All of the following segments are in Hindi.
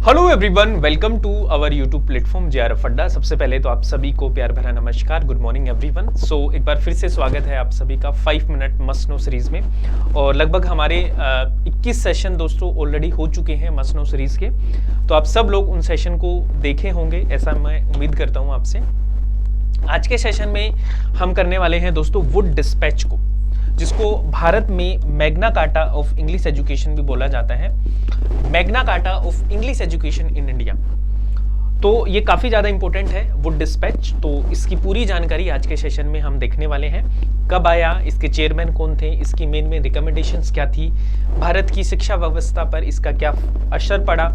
Hello everyone, welcome to our YouTube platform JRF Adda. सबसे पहले तो आप सभी को प्यार भरा नमस्कार, गुड मॉर्निंग एवरीवन। सो एक बार फिर से स्वागत है आप सभी का 5 मिनट मस्ट नो सीरीज में। और लगभग हमारे 21 सेशन दोस्तों ऑलरेडी हो चुके हैं मस्ट नो सीरीज के। तो आप सब लोग उन सेशन को देखे होंगे, ऐसा मैं उम्मीद करता हूँ आपसे। आज के सेशन में हम करने वाले हैं दोस्तों वुड डिस्पैच को, जिसको भारत में Magna carta of English education भी बोला जाता है। Magna carta of English education in India. तो ये काफ़ी ज़्यादा इंपॉर्टेंट है वुड डिस्पैच। तो इसकी पूरी जानकारी आज के सेशन में हम देखने वाले हैं। कब आया, इसके चेयरमैन कौन थे, इसकी मेन रिकमेंडेशंस क्या थी, भारत की शिक्षा व्यवस्था पर इसका क्या असर पड़ा,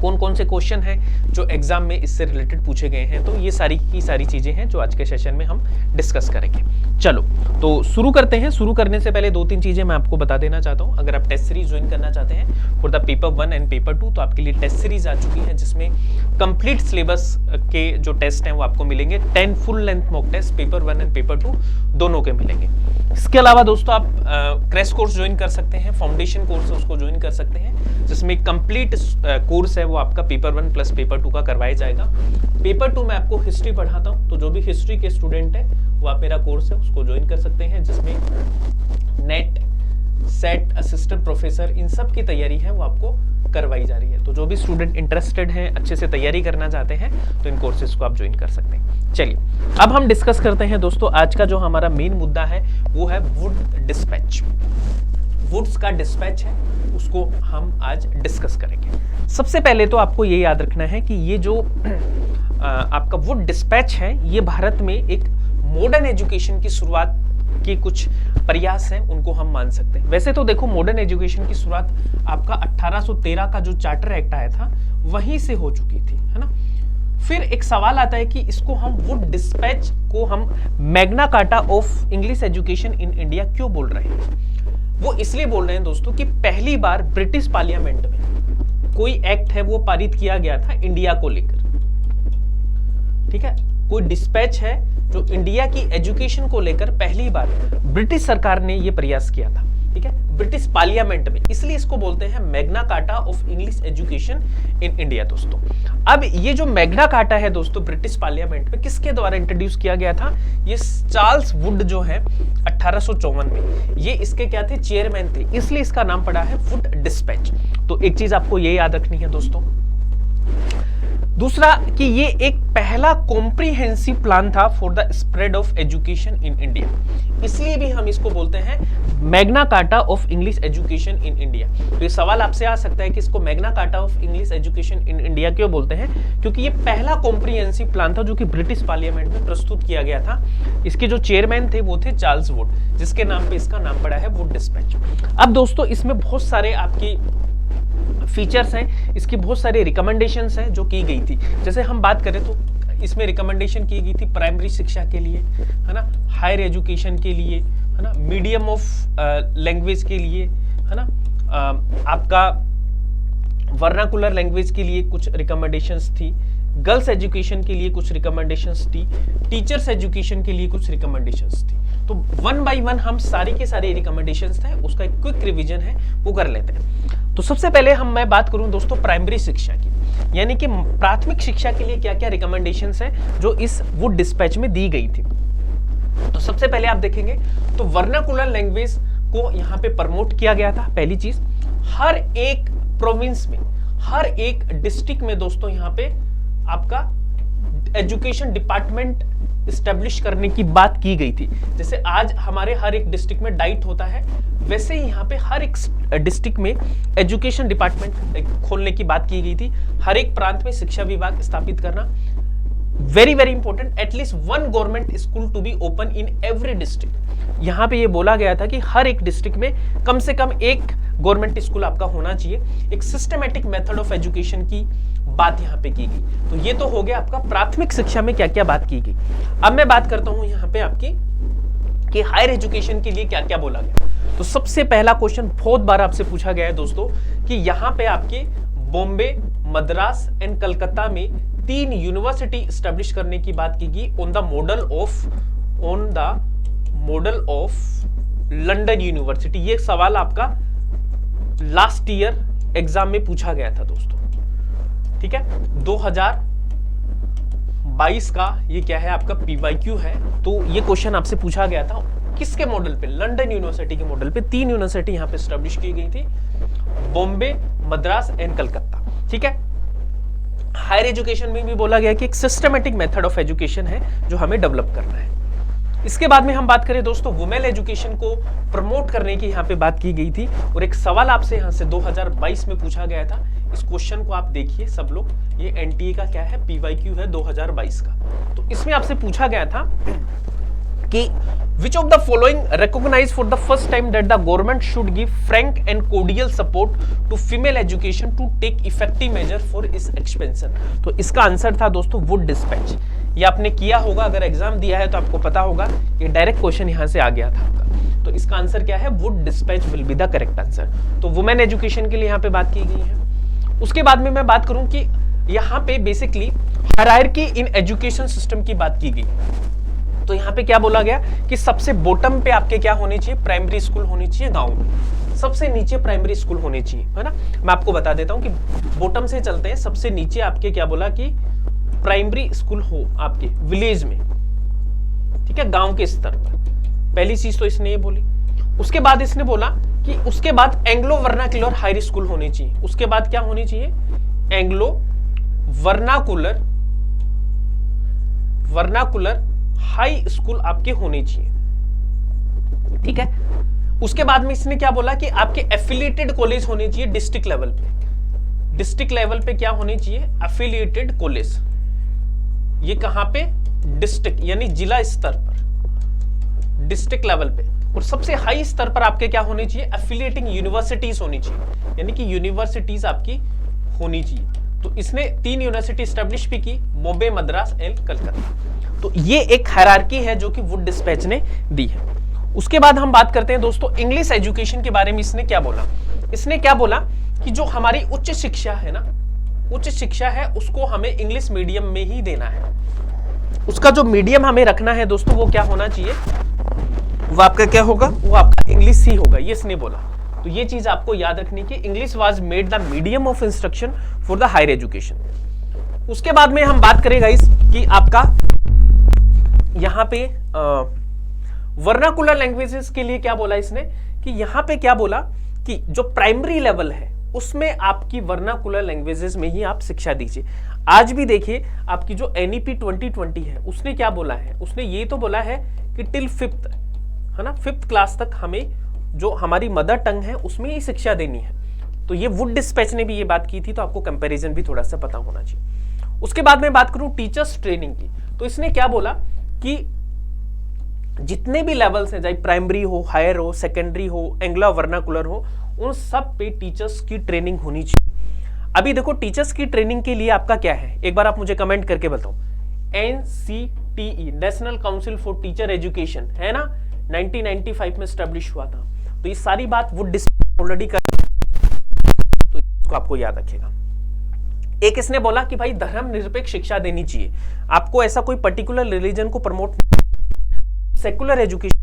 कौन कौन से क्वेश्चन हैं जो एग्जाम में इससे रिलेटेड पूछे गए हैं। तो ये सारी की सारी चीजें हैं जो आज के सेशन में हम डिस्कस करेंगे। चलो तो शुरू करते हैं। शुरू करने से पहले 2-3 चीजें मैं आपको बता देना चाहता हूं। अगर आप टेस्ट सीरीज ज्वाइन करना चाहते हैं for the paper 1 and paper 2, तो आपके लिए टेस्ट सीरीज आ चुकी है, जिसमें कंप्लीट सिलेबस के जो टेस्ट हैं वो आपको मिलेंगे। 10 full length mock test paper 1 and paper 2 दोनों के मिलेंगे। इसके अलावा दोस्तों आप क्रैश कोर्स ज्वाइन कर सकते हैं, फाउंडेशन कोर्स है उसको ज्वाइन कर सकते हैं, जिसमें कंप्लीट कोर्स है वो आपका पेपर 1 प्लस पेपर 2 का करवाया जाएगा। पेपर 2 में आपको हिस्ट्री पढ़ाता हूँ, तो जो भी हिस्ट्री के स्टूडेंट है वो आप मेरा कोर्स है उसको ज्वाइन कर सकते हैं, जिसमें net, set, assistant professor in सब की तैयारी है वो आपको करवाई जा रही है। तो जो भी स्टूडेंट इंटरेस्टेड हैं, अच्छे से तैयारी करना चाहते हैं, तो इन कोर्सेज को आप ज्वाइन कर सकते हैं। चलिए अब हम डिस्कस करते हैं दोस्तों। आज का जो हमारा मेन मुद्दा है वो है वुड डिस्पैच। वुड्स का डिस्पैच है उसको हम आज डिस्कस करेंगे। सबसे पहले तो आपको ये याद रखना है कि ये जो आपका वुड डिस्पैच है ये भारत में एक मॉडर्न एजुकेशन की शुरुआत के कुछ प्रयास हैं, उनको हम मान सकते हैं। वैसे तो देखो मॉडर्न एजुकेशन की शुरुआत आपका 1813 का जो चार्टर एक्ट आया था वहीं से हो चुकी थी, है ना। फिर एक सवाल आता है कि इसको हम वुड डिस्पैच को हम Magna carta of English education in India क्यों बोल रहे हैं। वो इसलिए बोल रहे हैं दोस्तों कि पहली बार ब्रिटिश पार्लियामेंट में कोई एक्ट है वो पारित किया गया था इंडिया को लेकर, ठीक है। कोई डिस्पैच है जो इंडिया की एजुकेशन को लेकर पहली बार ब्रिटिश सरकार ने ये प्रयास किया था, ठीक है, ब्रिटिश पार्लियामेंट में। इसलिए इसको बोलते हैं Magna carta of English education in India दोस्तों। अब ये जो मैग्ना कार्टा है दोस्तों ब्रिटिश पार्लियामेंट में किसके द्वारा इंट्रोड्यूस किया गया था, ये चार्ल्स वुड जो है 1854 में, ये इसके क्या थे, चेयरमैन थे, इसलिए इसका नाम पड़ा है वुड डिस्पैच। तो एक चीज आपको ये याद रखनी है दोस्तों। दूसरा कि ये एक पहला कॉम्प्रिहेंसिव प्लान था for the spread of education in India, इसलिए भी हम इसको बोलते हैं Magna carta of English education in India. तो ये सवाल आपसे आ सकता है कि इसको Magna carta of English education in India क्यों बोलते हैं, क्योंकि ये पहला कॉम्प्रिहेंसिव प्लान था जो कि ब्रिटिश पार्लियामेंट में प्रस्तुत किया गया था। इसके जो चेयरमैन थे वो थे चार्ल्स वुड, जिसके नाम पे इसका नाम पड़ा है वुड डिस्पैच। अब दोस्तों इसमें बहुत सारे आपकी फीचर्स हैं, इसकी बहुत सारी रिकमेंडेशंस हैं जो की गई थी। जैसे हम बात करें तो इसमें रिकमेंडेशन की गई थी प्राइमरी शिक्षा के लिए, है ना, हायर एजुकेशन के लिए, है ना, मीडियम ऑफ लैंग्वेज के लिए, है ना, आपका वर्नाकुलर लैंग्वेज के लिए कुछ रिकमेंडेशंस थी, गर्ल्स एजुकेशन के लिए कुछ रिकमेंडेशंस थी, टीचर्स एजुकेशन के लिए कुछ रिकमेंडेशंस थी। तो 1 बाय 1 हम सारी के सारे रिकमेंडेशंस थे, उसका एक क्विक रिवीजन है वो कर लेते हैं। तो सबसे पहले मैं बात करूं दोस्तों प्राइमरी शिक्षा की, यानी कि प्राथमिक शिक्षा के लिए क्या क्या रिकमेंडेशंस हैं जो इस वुड डिस्पैच में दी गई थी। तो सबसे पहले आप देखेंगे तो वर्नाकुलर लैंग्वेज को यहाँ पे प्रमोट किया गया था। पहली चीज, हर एक प्रोविंस में, हर एक डिस्ट्रिक्ट में दोस्तों यहाँ पे आपका एजुकेशन डिपार्टमेंट इस्टेब्लिश करने की बात की गई थी। जैसे आज हमारे हर एक डिस्ट्रिक्ट में डाइट होता है, वैसे ही यहाँ पे हर एक डिस्ट्रिक्ट में एजुकेशन डिपार्टमेंट खोलने की बात की गई थी। हर एक प्रांत में शिक्षा विभाग स्थापित करना, very very important, at least 1 government school to be open in every district. यहाँ पे ये बोला गया था कि हर एक डिस्ट्रिक्ट में कम से कम एक गवर्नमेंट स्कूल आपका होना चाहिए। एक सिस्टमेटिक मेथड ऑफ एजुकेशन की बात यहाँ पे की गई। तो ये तो हो गया आपका प्राथमिक शिक्षा में क्या क्या बात की गई। अब मैं बात करता हूँ यहाँ पे आपकी कि हायर एजुकेशन के लिए क्या क्या बोला गया। तो सबसे पहला क्वेश्चन बहुत बार आपसे पूछा गया है दोस्तों कि यहाँ पे आपके बॉम्बे, मद्रास एंड कलकत्ता में 3 यूनिवर्सिटी स्टैब्लिश करने की बात की गई on the model of London university. ये सवाल आपका लास्ट ईयर एग्जाम में पूछा गया था दोस्तों। ठीक है। 2022 का ये क्या है आपका PYQ है। तो ये क्वेश्चन आपसे पूछा गया था किसके मॉडल पे, लंदन यूनिवर्सिटी के मॉडल पे। 3 यूनिवर्सिटी यहाँ पे स्टैब्लिश की गई थी, बॉम्बे, मद्रास एंड कलकत्ता, ठीक है। हायर एजुकेशन में भी बोला गया कि एक सिस्टमेटिक मेथड ऑफ एजुकेशन है जो हमें डेवलप करना है। इसके बाद में हम बात करें दोस्तों, वुमेन एजुकेशन को प्रमोट करने की यहाँ पे बात की गई थी। और एक सवाल आपसे यहाँ से 2022 में पूछा गया था, इस क्वेश्चन को आप देखिए सब लोग, ये NTA का क्या है, PYQ है 2022 का। तो इसमें आपसे पूछा गया था कि which of the following recognize for the first time that the government should give frank and cordial support to female education to take effective measure for its expansion। तो इसका आंसर था दोस्तों वुड डिस्पैच। ये आपने किया होगा, अगर एग्जाम दिया है तो आपको पता होगा, ये डायरेक्ट क्वेश्चन यहाँ से आ गया था आपका। तो इसका आंसर क्या है, Wood dispatch will be the correct answer. तो वुमेन एजुकेशन के लिए यहाँ पे बात की गई है। उसके बाद में मैं बात करूं कि यहाँ पे basically hierarchy in education system की बात की गई। तो यहाँ पे क्या बोला गया कि सबसे बॉटम पे आपके क्या होने चाहिए, प्राइमरी स्कूल होनी चाहिए गांव में, सबसे नीचे प्राइमरी स्कूल होने चाहिए, है ना। मैं आपको बता देता हूँ कि बॉटम से चलते हैं, सबसे नीचे आपके क्या बोला कि प्राइमरी स्कूल हो आपके विलेज में, ठीक है, गांव के स्तर पर। पहली चीज तो इसने ये बोली। उसके बाद इसने बोला कि उसके बाद एंग्लो वर्नाक्युलर हाई स्कूल होनी चाहिए। उसके बाद क्या होनी चाहिए, एंग्लो वर्नाकुलर हाई स्कूल आपके होने चाहिए, ठीक है। उसके बाद में इसने क्या बोला कि आपके एफिलिएटेड कॉलेज होने चाहिए डिस्ट्रिक्ट लेवल पे। डिस्ट्रिक्ट लेवल पे क्या होने चाहिए, एफिलिएटेड कॉलेज। ये कहां पे, डिस्ट्रिक्ट यानी जिला स्तर पर, डिस्ट्रिक्ट लेवल पे। और सबसे हाई स्तर पर आपके क्या होने चाहिए, एफिलिएटिंग यूनिवर्सिटीज होनी चाहिए, यानी कि यूनिवर्सिटीज आपकी होनी चाहिए। तो इसने 3 यूनिवर्सिटी स्टैब्लिश भी की, बॉम्बे, मद्रास एंड कलकत्ता। तो ये एक हायरार्की है जो कि वुड डिस्पैच ने दी है। उसके बाद हम बात करते हैं दोस्तों इंग्लिश एजुकेशन के बारे में। इसने क्या बोला, इसने क्या बोला कि जो हमारी उच्च शिक्षा है ना, उच्च शिक्षा है उसको हमें इंग्लिश मीडियम में ही देना है। उसका जो मीडियम हमें रखना है दोस्तों वो क्या होना चाहिए, वो आपका क्या होगा, वो आपका इंग्लिश ही होगा, ये इसने बोला। तो ये चीज आपको याद रखनी कि English was made the medium of instruction for the higher education. उसके बाद में हम बात करें गाइस कि आपका यहां पे वर्नाकुलर लैंग्वेजेस के लिए क्या बोला इसने, कि यहां पे क्या बोला कि जो प्राइमरी लेवल है उसमें आपकी वर्नाकुलर लैंग्वेजेस में ही आप शिक्षा दीजिए। आज भी देखिए आपकी जो NEP 2020 है उसने क्या बोला है, उसने ये तो बोला है कि टिल 5th है ना, 5th क्लास तक हमें जो हमारी मदर टंग है उसमें ही शिक्षा देनी है। तो ये वुड डिस्पैच ने भी ये बात की थी, तो आपको कंपैरिजन भी थोड़ा सा पता होना चाहिए। उसके बाद में बात करूं टीचर्स ट्रेनिंग की, तो इसने क्या बोला कि जितने भी लेवल्स हैं, चाहे प्राइमरी हो, हायर हो, सेकेंडरी हो, एंग्लो वर्नाकुलर हो, उन सब पे टीचर्स की ट्रेनिंग होनी चाहिए। अभी देखो टीचर्स की ट्रेनिंग के लिए आपका क्या है, एक बार आप मुझे कमेंट करके बताओ। NCTE national council for teacher education है ना, 1995 में स्टैब्लिश हुआ था। तो ये सारी बात वुड डिस्पैच ऑलरेडी कर, तो इसको आपको याद रखेगा। एक इसने बोला कि भाई धर्मनिरपेक्ष शिक्षा देनी चाहिए, आपको ऐसा कोई पर्टिकुलर रिलीजन को प्रमोट, सेकुलर एजुकेशन।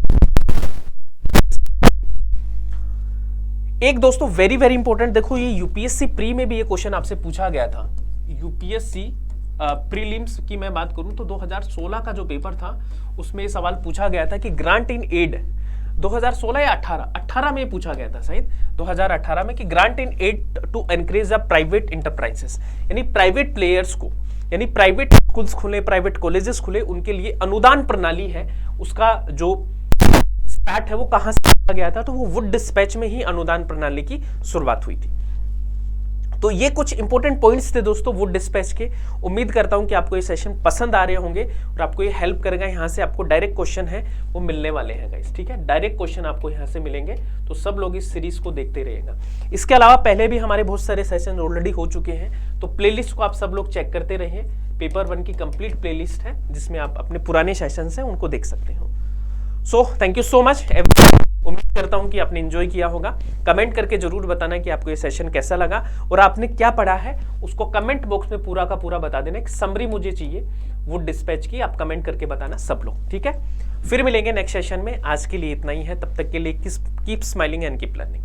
एक दोस्तों वेरी वेरी इंपॉर्टेंट, देखो ये यूपीएससी प्री में भी ये क्वेश्चन आपसे पूछा गया था। यूपीएससी प्रीलिम्स की मैं बात करूं तो 2016 का जो पेपर था उसमें ये सवाल पूछा गया था कि ग्रांट इन एड 2016 या 18 में पूछा गया था शायद 2018 में, कि grant in aid to encourage the private enterprises, यानी प्राइवेट प्लेयर्स को, यानी प्राइवेट स्कूल्स खुले, प्राइवेट कॉलेजेस खुले, उनके लिए अनुदान प्रणाली है, उसका जो स्टार्ट है वो कहां से किया गया था, तो वो वुड डिस्पैच में ही अनुदान प्रणाली की शुरुआत हुई थी। तो ये कुछ इंपॉर्टेंट पॉइंट्स थे दोस्तों वुड डिस्पैच के। उम्मीद करता हूं कि आपको ये सेशन पसंद आ रहे होंगे और आपको ये हेल्प करेगा। यहाँ से आपको डायरेक्ट क्वेश्चन है वो मिलने वाले हैं गाइस, ठीक है, डायरेक्ट क्वेश्चन आपको यहाँ से मिलेंगे, तो सब लोग इस सीरीज को देखते रहिएगा। इसके अलावा पहले भी हमारे बहुत सारे सेशन ऑलरेडी हो चुके हैं, तो प्लेलिस्ट को आप सब लोग चेक करते रहिए। पेपर 1 की कंप्लीट प्लेलिस्ट है जिसमें आप अपने पुराने सेशन हैं उनको देख सकते हो। So thank you so much. उम्मीद करता हूं कि आपने एंजॉय किया होगा। कमेंट करके जरूर बताना कि आपको ये सेशन कैसा लगा और आपने क्या पढ़ा है, उसको कमेंट बॉक्स में पूरा का पूरा बता देना। एक समरी मुझे चाहिए वुड डिस्पैच की, आप कमेंट करके बताना सब लोग, ठीक है। फिर मिलेंगे नेक्स्ट सेशन में, आज के लिए इतना ही है, तब तक के लिए keep smiling and keep learning.